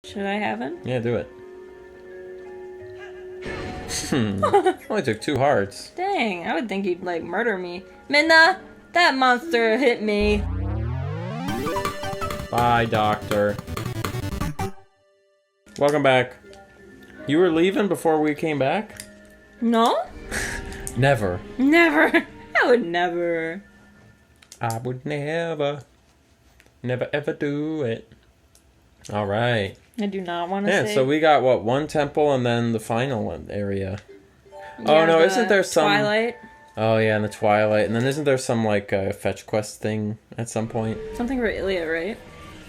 Should I have him? Yeah, do it. Only took 2 hearts. Dang, I would think he'd, like, murder me. Minna, that monster hit me. Bye, doctor. Welcome back. You were leaving before we came back? No? Never. Never. I would never. I would never ever do it. All right. I do not want to say. Yeah, so we got, what, 1 temple and then the final area. Yeah, oh, no, isn't there some... Twilight? Oh, yeah, in the Twilight. And then isn't there some, like, fetch quest thing at some point? Something for Ilya, right?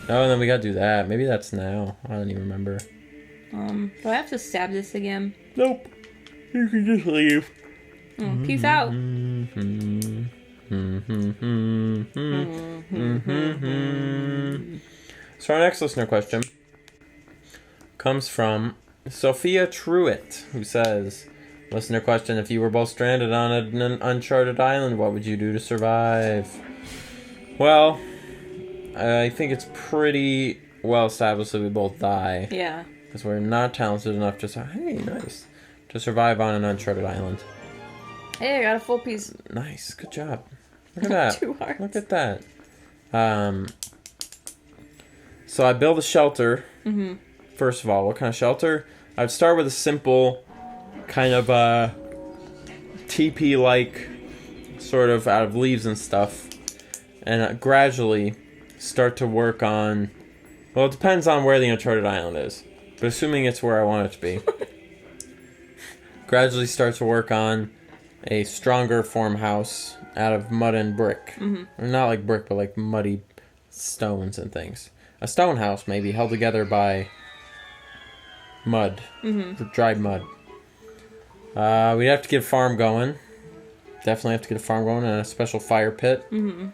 Oh, and then we gotta do that. Maybe that's now. I don't even remember. Do I have to stab this again? Nope. You can just leave. Peace out. So our next listener question comes from Sophia Truitt, who says, listener question, if you were both stranded on an uncharted island, what would you do to survive? Well, I think it's pretty well established that we both die. Yeah. Because we're not talented enough to survive on an uncharted island. Hey, I got a full piece. Nice, good job. Look at that. 2 hearts. Look at that. So I build a shelter. First of all, what kind of shelter? I'd start with a simple kind of teepee-like, sort of out of leaves and stuff, and gradually start to work on. Well, it depends on where the uncharted island is, but assuming it's where I want it to be, gradually start to work on a stronger form house out of mud and brick. Not like brick, but like muddy stones and things. A stone house, maybe, held together by mud. Dried mud. We'd have to get a farm going. Definitely have to get a farm going and a special fire pit. And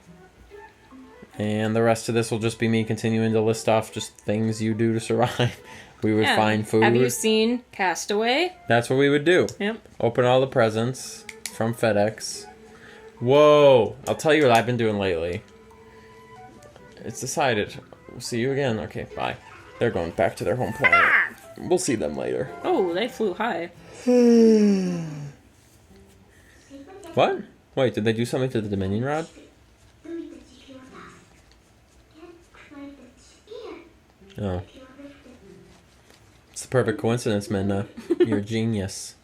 the rest of this will just be me continuing to list off just things you do to survive. We would find food. Have you seen Castaway? That's what we would do. Yep. Open all the presents from FedEx. Whoa! I'll tell you what I've been doing lately. It's decided. We'll see you again. Okay, bye. They're going back to their home planet. We'll see them later. Oh, they flew high. What? Wait, did they do something to the Dominion Rod? Oh. It's the perfect coincidence, Minna. You're a genius.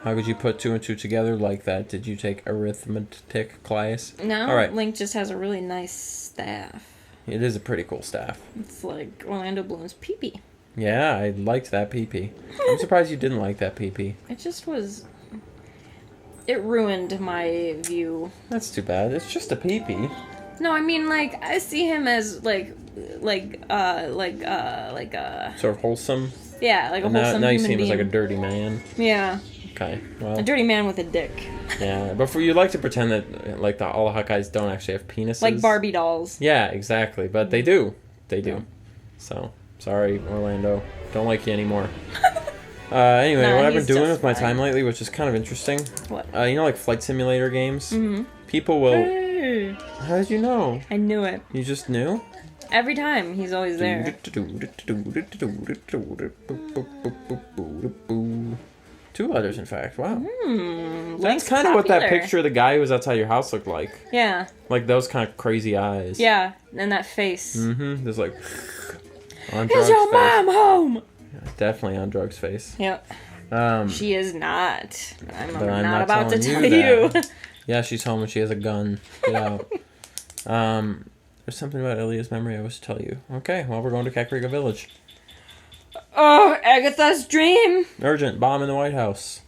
How could you put 2 and 2 together like that? Did you take arithmetic class? No, all right. Link just has a really nice staff. It is a pretty cool staff. It's like Orlando Bloom's pee-pee. Yeah, I liked that pee-pee. I'm surprised you didn't like that pee-pee. It just was... It ruined my view. That's too bad. It's just a pee-pee. No, I mean, like, I see him as, sort of wholesome? Yeah, like a wholesome now you human see him as being. like a dirty man. Yeah. Okay, well... A dirty man with a dick. Yeah, but you like to pretend that, like, all the Hawkeyes don't actually have penises. Like Barbie dolls. Yeah, exactly, but they do. They do. So, sorry, Orlando. Don't like you anymore. Anyway, Nah, what I've been he's doing just with my fine. time lately, which is kind of interesting. What? You know, like, flight simulator games? People will... Hey. How did you know? I knew it. You just knew? Every time, he's always there. 2 letters, in fact. Wow. That's Link's kind of what that popular. picture of the guy who was outside your house looked like. Yeah. Like those kind of crazy eyes. Yeah, and that face. There's like... on Is drugs your face. mom home? Yeah, definitely on drugs face. Yep. She is not. I'm But I'm not about to telling tell you you. that. Yeah, she's home and she has a gun. Get out. There's something about Ilya's memory I wish to tell you. Okay, well, we're going to Kakariko Village. Oh, Agatha's dream. Urgent, bomb in the White House.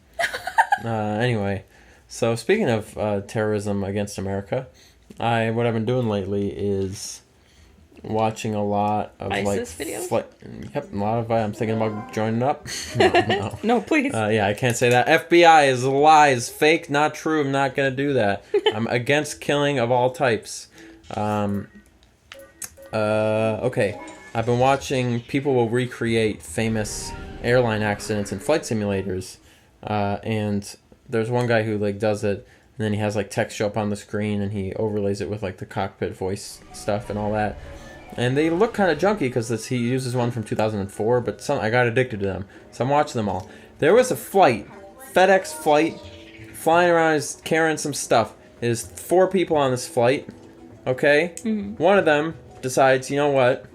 Anyway, so speaking of terrorism against America, what I've been doing lately is watching a lot of ISIS videos? Yep, a lot of. I'm thinking about joining up. No. No, please. Yeah, I can't say that. FBI is lies, fake, not true. I'm not gonna do that. I'm against killing of all types. Okay. I've been watching people will recreate famous airline accidents in flight simulators, and there's one guy who like does it, and then he has like text show up on the screen, and he overlays it with like the cockpit voice stuff and all that. And they look kind of junky because he uses one from 2004, but I got addicted to them. So I'm watching them all. There was a flight, FedEx flight, flying around, is carrying some stuff. There's 4 people on this flight, okay? One of them decides, you know what?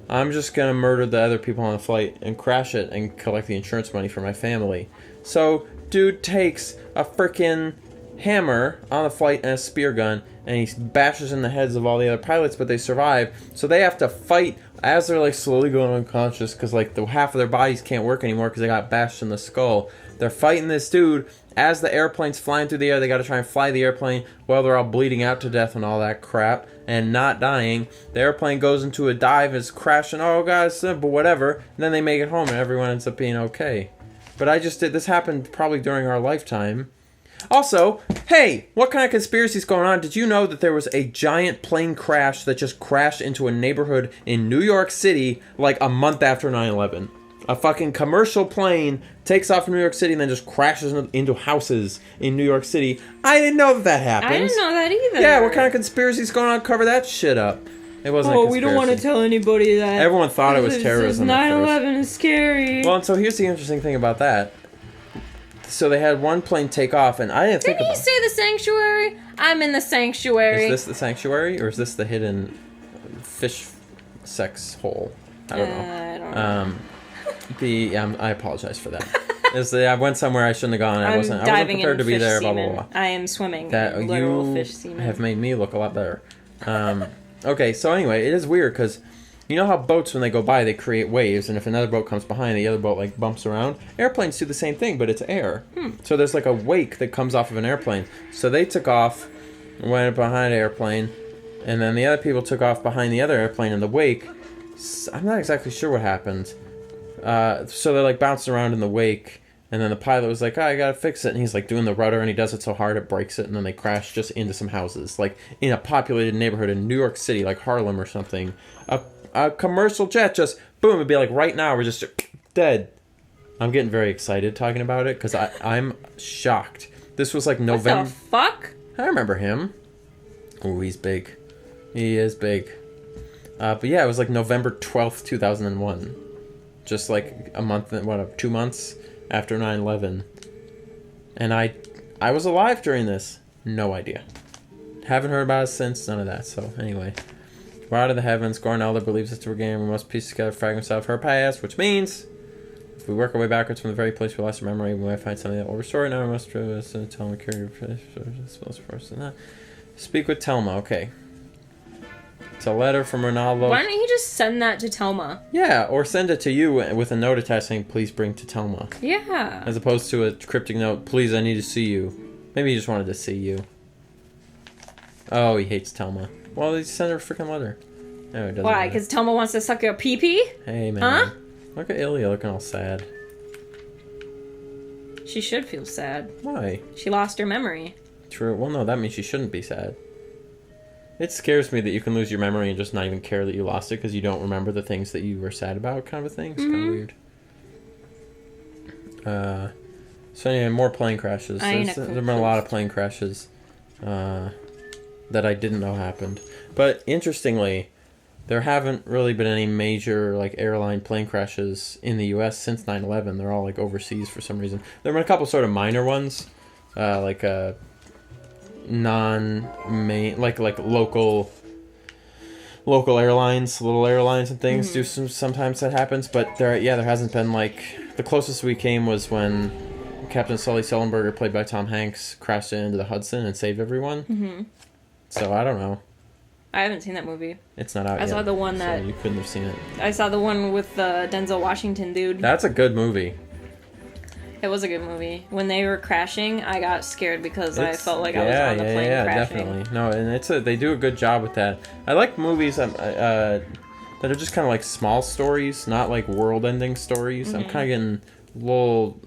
I'm just going to murder the other people on the flight and crash it and collect the insurance money for my family. So, dude takes a freaking hammer on the flight and a spear gun, and he bashes in the heads of all the other pilots, but they survive. So they have to fight as they're like slowly going unconscious because like the half of their bodies can't work anymore because they got bashed in the skull. They're fighting this dude as the airplane's flying through the air. They got to try and fly the airplane while they're all bleeding out to death and all that crap and not dying. The airplane goes into a dive, is crashing. Oh god, it's simple, whatever. And then they make it home and everyone ends up being okay. But this happened probably during our lifetime. Also, hey, what kind of conspiracy is going on? Did you know that there was a giant plane crash that just crashed into a neighborhood in New York City like a month after 9/11? A fucking commercial plane takes off from New York City and then just crashes into houses in New York City. I didn't know that happened. I didn't know that either. Yeah, what kind of conspiracy is going on? Cover that shit up. It wasn't a conspiracy. We don't want to tell anybody that. Everyone thought it was terrorism. 9/11 is scary. Well, and so here's the interesting thing about that. So they had one plane take off, and I didn't think about it. Didn't he say the sanctuary? I'm in the sanctuary. Is this the sanctuary, or is this the hidden fish sex hole? I don't know. I don't know. I apologize for that. I went somewhere I shouldn't have gone. I wasn't prepared to be there. Blah, blah, blah. I am swimming. That in literal you fish semen. have made me look a lot better. Okay, so anyway, it is weird because you know how boats, when they go by, they create waves, and if another boat comes behind, the other boat like bumps around. Airplanes do the same thing, but it's air. So there's like a wake that comes off of an airplane. So they took off, went behind an airplane, and then the other people took off behind the other airplane in the wake. I'm not exactly sure what happened. So they're like bouncing around in the wake, and then the pilot was like, "Oh, I gotta fix it," and he's like doing the rudder, and he does it so hard it breaks it, and then they crash just into some houses, like in a populated neighborhood in New York City, like Harlem or something. A commercial jet just boom, it'd be like right now we're just dead. I'm getting very excited talking about it because I'm shocked. This was like November. What the fuck? I remember him. Oh, he's big. He is big. But yeah, it was like November 12th, 2001. Just like a month, 2 months after 9/11. And I was alive during this. No idea. Haven't heard about it since, none of that. So anyway. We're out of the heavens. Gornelda believes us to regain. We must piece together fragments of her past, which means if we work our way backwards from the very place we lost our memory, we might find something that will restore it. Now we must tell them carry speak with Telma. Okay. It's a letter from Ronaldo. Why don't you just send that to Telma? Yeah, or send it to you with a note attached saying, "Please bring to Telma." Yeah. As opposed to a cryptic note, "Please, I need to see you." Maybe he just wanted to see you. Oh, he hates Telma. Well, he sent her a freaking letter. No, it doesn't. Why? Because Telma wants to suck your pee-pee? Hey, man. Huh? Look at Ilya looking all sad. She should feel sad. Why? She lost her memory. True. Well, no, that means she shouldn't be sad. It scares me that you can lose your memory and just not even care that you lost it because you don't remember the things that you were sad about, kind of a thing. It's kind of weird. So anyway, more plane crashes. There's been a lot of plane crashes that I didn't know happened. But interestingly, there haven't really been any major like airline plane crashes in the U.S. since 9/11. They're all like overseas for some reason. There have been a couple sort of minor ones, like non-main, like local airlines, little airlines and things do sometimes that happens. But there hasn't been like the closest we came was when Captain Sully Sullenberger, played by Tom Hanks, crashed into the Hudson and saved everyone. Mm-hmm. So I don't know. I haven't seen that movie. It's not out yet. I saw the one that... So you couldn't have seen it. I saw the one with the Denzel Washington dude. That's a good movie. It was a good movie. When they were crashing, I got scared because I felt like I was on the plane crashing. Definitely. No, and they do a good job with that. I like movies that are just kind of like small stories, not like world-ending stories. Mm-hmm. I'm kind of getting a little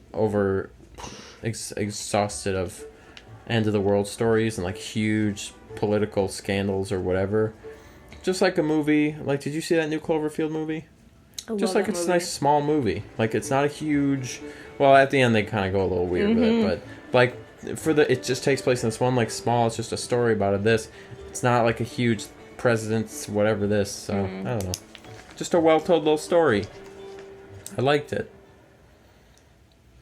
exhausted of end-of-the-world stories and like huge political scandals or whatever. Just like a movie. Like, did you see that new Cloverfield movie? Just like it's a nice small movie. Like, it's not a huge... Well, at the end they kind of go a little weird with it, but like it just takes place in this one like small. It's just a story about it. It's not like a huge presidents, whatever this. So, I don't know. Just a well-told little story. I liked it.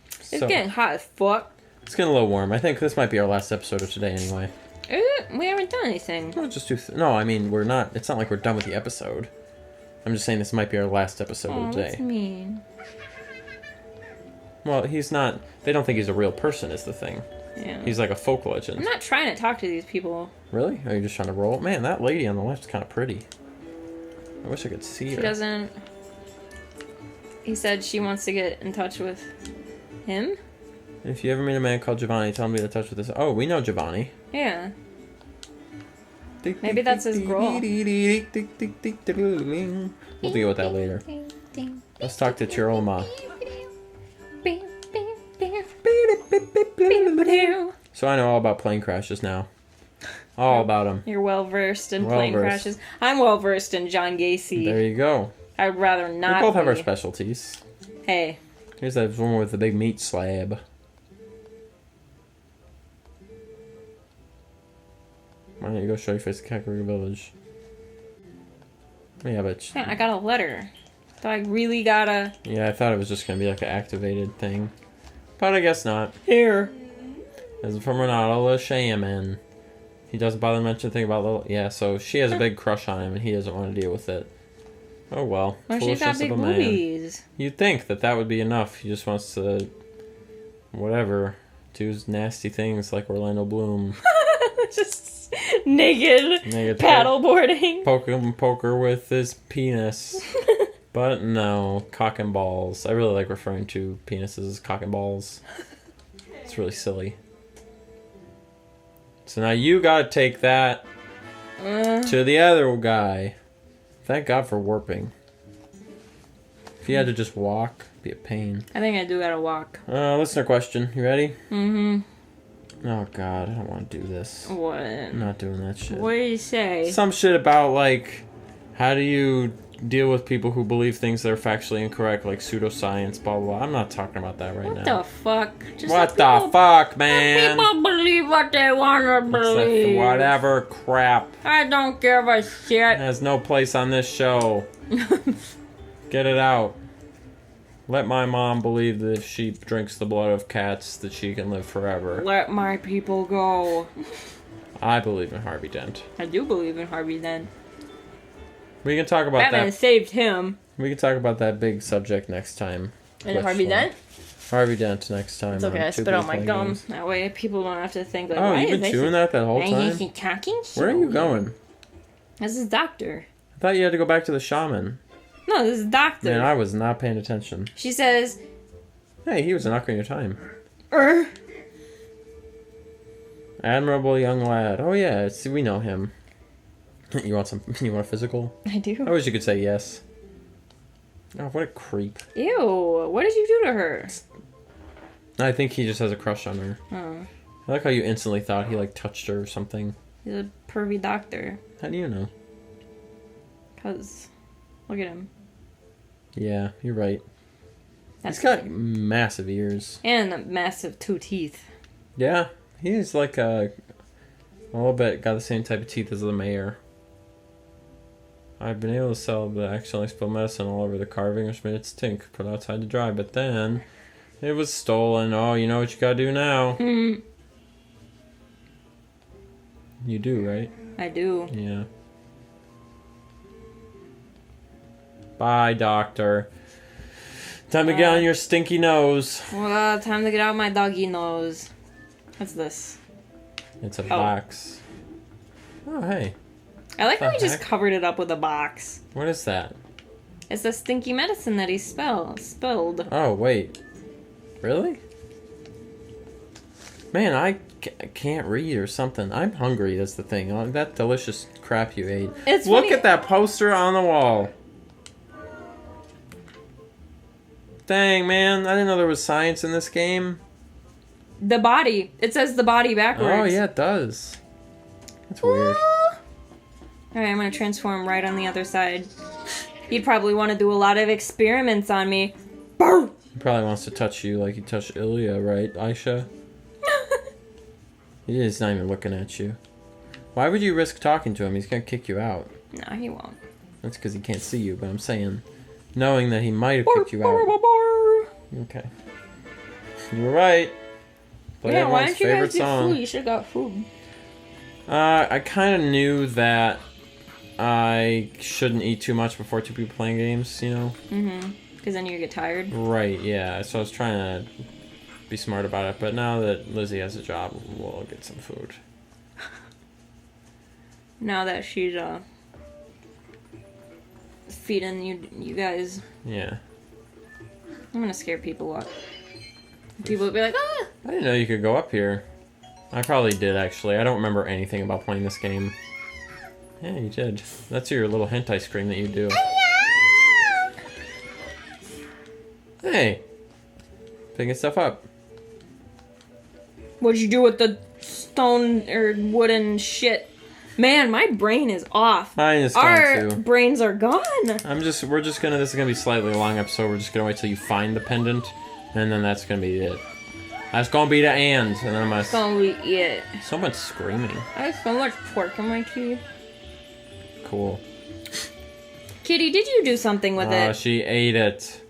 It's getting hot as fuck. It's getting a little warm. I think this might be our last episode of today anyway. Is it? We haven't done anything. We'll just do... no, I mean, we're not... It's not like we're done with the episode. I'm just saying this might be our last episode of the day. That's mean. Well, he's not... They don't think he's a real person is the thing. Yeah. He's like a folk legend. I'm not trying to talk to these people. Really? Are you just trying to roll? Man, that lady on the left is kind of pretty. I wish I could see her. She doesn't... He said she wants to get in touch with him? If you ever meet a man called Giovanni, tell him to get in touch with this. Oh, we know Giovanni. Yeah. Maybe that's his girl. We'll deal with that later. Let's talk to Chiroma. So I know all about plane crashes now. All about them. You're well versed in plane crashes. I'm well versed in John Gacy. There you go. I'd rather not. We both have our specialties. Hey. Here's that woman with the big meat slab. Why don't you go show your face at Kakariko Village? Yeah, but... I got a letter. So I really gotta... Yeah, I thought it was just gonna be like an activated thing. But I guess not. Here. This is from Renato Shaman. He doesn't bother to mention anything about little... Yeah, so she has a big crush on him and he doesn't want to deal with it. Oh well. Well, she's got big boobies. You'd think that would be enough. He just wants to... Whatever. Do nasty things like Orlando Bloom. Just naked paddleboarding. Poker with his penis. But no, cock and balls. I really like referring to penises as cock and balls. It's really silly. So now you gotta take that to the other guy. Thank God for warping. If you had to just walk, it'd be a pain. I think I do gotta walk. Listener question. You ready? Mm-hmm. Oh God, I don't want to do this. What? I'm not doing that shit. What did you say? Some shit about, like, how do you deal with people who believe things that are factually incorrect, like pseudoscience, blah, blah, blah. I'm not talking about that right now. What the fuck? Just what the fuck, man? People believe what they want to believe. Whatever crap. I don't give a shit. There's no place on this show. Get it out. Let my mom believe that if she drinks the blood of cats, that she can live forever. Let my people go. I believe in Harvey Dent. I do believe in Harvey Dent. We can talk about Batman saved him. We can talk about that big subject next time. And Harvey Dent? Harvey Dent next time. It's okay, I spit out my gum. That way people don't have to think like, oh, you've been chewing that whole time? Is he talking? Where are you going? This is doctor. I thought you had to go back to the shaman. No, this is doctor. Man, I was not paying attention. She says... Hey, he was a knock on your time. Admirable young lad. Oh yeah, we know him. You want a physical? I do. I wish you could say yes. Oh, what a creep. Ew, what did you do to her? I think he just has a crush on her. Oh. I like how you instantly thought he, like, touched her or something. He's a pervy doctor. How do you know? Because, look at him. Yeah, you're right. He's got massive ears. And massive 2 teeth. Yeah, he's like a little bit got the same type of teeth as the mayor. I've been able to sell the accidentally spilled medicine all over the carving, which made it stink. Put outside to dry, but then it was stolen. Oh, you know what you gotta do now. Mm. You do, right? I do. Yeah. Bye, doctor. Time to get on your stinky nose. Well, time to get out my doggy nose. What's this? It's a box. Oh, hey. I like how he just covered it up with a box. What is that? It's the stinky medicine that he spilled. Oh, wait. Really? Man, I can't read or something. I'm hungry, that's the thing. Oh, that delicious crap you ate. Look at that poster on the wall. Dang, man. I didn't know there was science in this game. The body. It says the body backwards. Oh, yeah, it does. That's weird. Alright, I'm going to transform right on the other side. He'd probably want to do a lot of experiments on me. He probably wants to touch you like he touched Ilya, right, Aisha? He's not even looking at you. Why would you risk talking to him? He's gonna kick you out. No, he won't. That's because he can't see you, but I'm saying, knowing that he might have kicked you out. Okay. You were right. Play yeah, why everyone's didn't you favorite guys get song. food? You should have got food. I kind of knew that I shouldn't eat too much before two people playing games, you know? Mm-hmm. Because then you get tired. Right, yeah. So I was trying to be smart about it, but now that Lizzie has a job, we'll get some food. Now that she's feeding you guys. Yeah. I'm gonna scare people up. People will be like, ah! I didn't know you could go up here. I probably did, actually. I don't remember anything about playing this game. Yeah, you did. That's your little hentai scream that you do. Hey! Picking stuff up. What'd you do with the stone or wooden shit? Man, my brain is off. Mine is gone Our too. brains are gone. This is gonna be a slightly long episode. We're just gonna wait till you find the pendant, and then that's gonna be it. That's gonna be the end, and then I'm gonna... It's gonna be it. So much screaming. I have so much pork in my teeth. Cool. Kitty, did you do something with it? She ate it.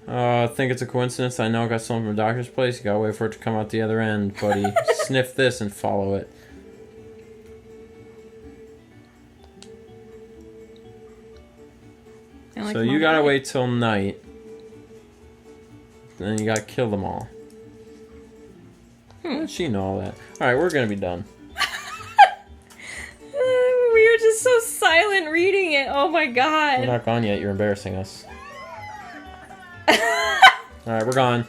I think it's a coincidence. I know I got something from a doctor's place. You gotta wait for it to come out the other end, buddy. Sniff this and follow it. So you gotta wait till night. Then you gotta kill them all. How does she know all that? Alright, we're gonna be done. We were just so silent reading it. Oh my god. We're not gone yet. You're embarrassing us. Alright, we're gone.